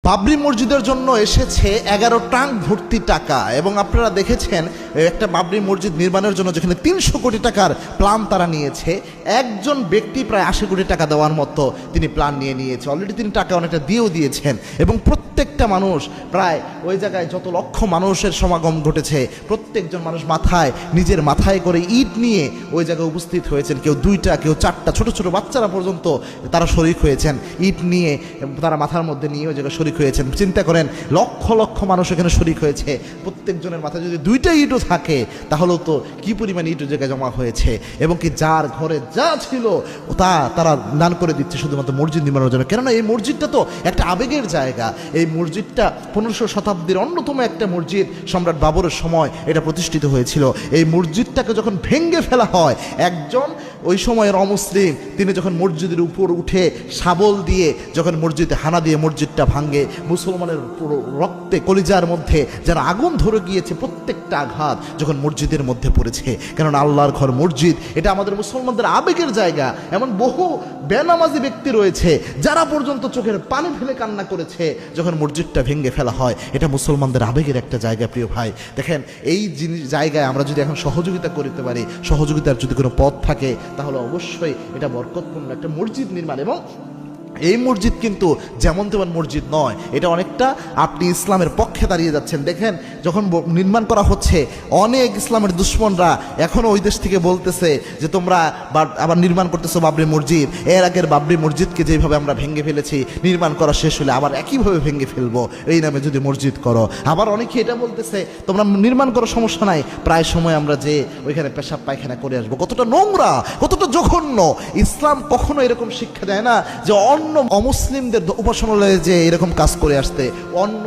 বাবরি মসজিদের জন্য এসেছে 11 ট্রাঙ্ক ভর্তি টাকা। এবং আপনারা দেখেছেন একটা বাবরি মসজিদ নির্মাণের জন্য যেখানে 300 কোটি টাকার প্ল্যান তারা নিয়েছে, একজন ব্যক্তি প্রায় 80 কোটি টাকা দেওয়ার মতো তিনি প্ল্যান নিয়েছে। অলরেডি তিনি টাকা অনেকটা দিয়েও দিয়েছেন। এবং প্রত্যেকটা মানুষ, প্রায় ওই জায়গায় যত লক্ষ মানুষের সমাগম ঘটেছে, প্রত্যেকজন মানুষ নিজের মাথায় করে ইট নিয়ে ওই জায়গায় উপস্থিত হয়েছেন। কেউ 2টা, কেউ 4টা, ছোট ছোট বাচ্চারা পর্যন্ত তারা শরিক হয়েছেন। ইট নিয়ে তারা মাথার মধ্যে নিয়ে ওই জায়গায় শরিক হয়েছেন। চিন্তা করেন, লক্ষ লক্ষ মানুষ এখানে শরিক হয়েছে। প্রত্যেকজনের মাথায় যদি 2টা ইটও থাকে তাহলেও তো কি পরিমাণ ইট ওই জায়গায় জমা হয়েছে। এবং কি যার ঘরে যা ছিল তারা দান করে দিচ্ছে শুধুমাত্র মসজিদ নির্মাণের জন্য। কেননা এই মসজিদটা তো একটা আবেগের জায়গা। এই মসজিদটা 1500 শতাব্দীর অন্যতম একটা মসজিদ, সম্রাট বাবরের সময় এটা প্রতিষ্ঠিত হয়েছিল। এই মসজিদটাকে যখন ভেঙে ফেলা হয়, একজন ওই সময়ের অমুসলিম তিনি যখন মসজিদের উপর উঠে শাবল দিয়ে যখন মসজিদে হানা দিয়ে মসজিদটা ভাঙে, মুসলমানের পুরো রক্তে কলিজার মধ্যে যারা আগুন ধরে গিয়েছে, প্রত্যেকটা আঘাত যখন মসজিদের মধ্যে পড়েছে। কেননা আল্লাহর ঘর মসজিদ, এটা আমাদের মুসলমানদের আবেগের জায়গা। এমন বহু বেনামাজি ব্যক্তি রয়েছে যারা পর্যন্ত চোখের পানি ফেলে কান্না করেছে যখন মসজিদটা ভেঙে ফেলা হয়। এটা মুসলমানদের আবেগের একটা জায়গা। প্রিয় ভাই, দেখেন এই জায়গায় আমরা যদি এখন সহযোগিতা করতে পারি, সহযোগিতার যদি কোনো পথ থাকে, তাহলে অবশ্যই এটা বরকতপূর্ণ একটা মসজিদ নির্মাণ। এবং এই মসজিদ কিন্তু যেমন তেমন মসজিদ নয়, এটা অনেকটা আপনি ইসলামের পক্ষে দাঁড়িয়ে যাচ্ছেন। দেখেন যখন নির্মাণ করা হচ্ছে, অনেক ইসলামের দুশ্মনরা এখনও ওই দেশ থেকে বলতেছে যে তোমরা আবার নির্মাণ করতেছো বাবরি মসজিদ। এর আগের বাবরি মসজিদকে যেভাবে আমরা ভেঙে ফেলেছি, নির্মাণ করা শেষ হলে আবার একইভাবে ভেঙে ফেলবো এই নামে যদি মসজিদ করো। আবার অনেকে এটা বলতেছে তোমরা নির্মাণ করো, সমস্যা নাই, প্রায় সময় আমরা যে ওইখানে পেশাব পায়খানা করে আসবো। কতটা নোংরা, কতটা জঘন্য! ইসলাম কখনো এরকম শিক্ষা দেয় না যে অন্য অমুসলিমদের উপাসনালয়ে যে এরকম কাজ করে আসতে, অন্য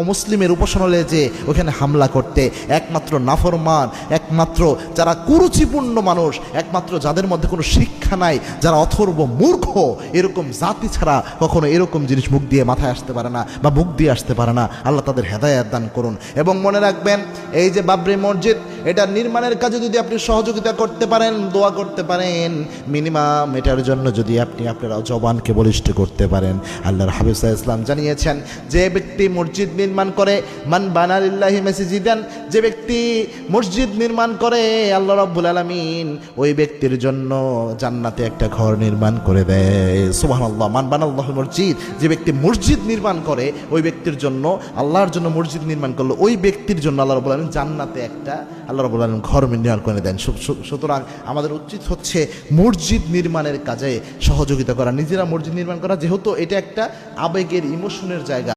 অমুসলিমের উপাসনালয়ে যে ওখানে হামলা করতে। একমাত্র নাফরমান, একমাত্র যারা কুরুচিপূর্ণ মানুষ, একমাত্র যাদের মধ্যে কোনো শিক্ষা নাই, যারা অথর্ব মূর্খ, এরকম জাতি ছাড়া কখনো এরকম জিনিস মুখ দিয়ে মাথায় আসতে পারে না বা মুখ দিয়ে আসতে পারে না। আল্লাহ তাদের হেদায়েত দান করুন। এবং মনে রাখবেন, এই যে বাবরি মসজিদ, এটা নির্মাণের কাজে যদি আপনি সহযোগিতা করতে পারেন, দোয়া করতে পারেন, মিনিমাম এটার জন্য যদি আপনি আপনার জবানকে বলিষ্ঠ করতে পারেন, আল্লাহর হাবিব সাল্লাল্লাহু আলাইহি ওয়াসাল্লাম জানিয়েছেন যে ব্যক্তি মসজিদ নির্মাণ করে, মান বানা লিল্লাহি মাসজিদান, যে ব্যক্তি মসজিদ নির্মাণ করে, আল্লাহ রাব্বুল আলামিন ওই ব্যক্তির জন্য জান্নাতে একটা ঘর নির্মাণ করে দেয়। সুবহানাল্লাহ। মান বানাল্লাহু মসজিদ, যে ব্যক্তি মসজিদ নির্মাণ করে, ওই ব্যক্তির জন্য, আল্লাহর জন্য মসজিদ নির্মাণ করলো, ওই ব্যক্তির জন্য আল্লাহ রাব্বুল আলামিন জান্নাতে একটা আল্লাহ রাব্বুল আলামিন ঘর নির্মাণ করে দেন। সুতরাং আমাদের উচিত হচ্ছে মসজিদ নির্মাণের কাজে সহযোগিতা করা, নিজেরা মসজিদ নির্মাণ করা, যেহেতু এটা একটা আবেগের, ইমোশনের জায়গা।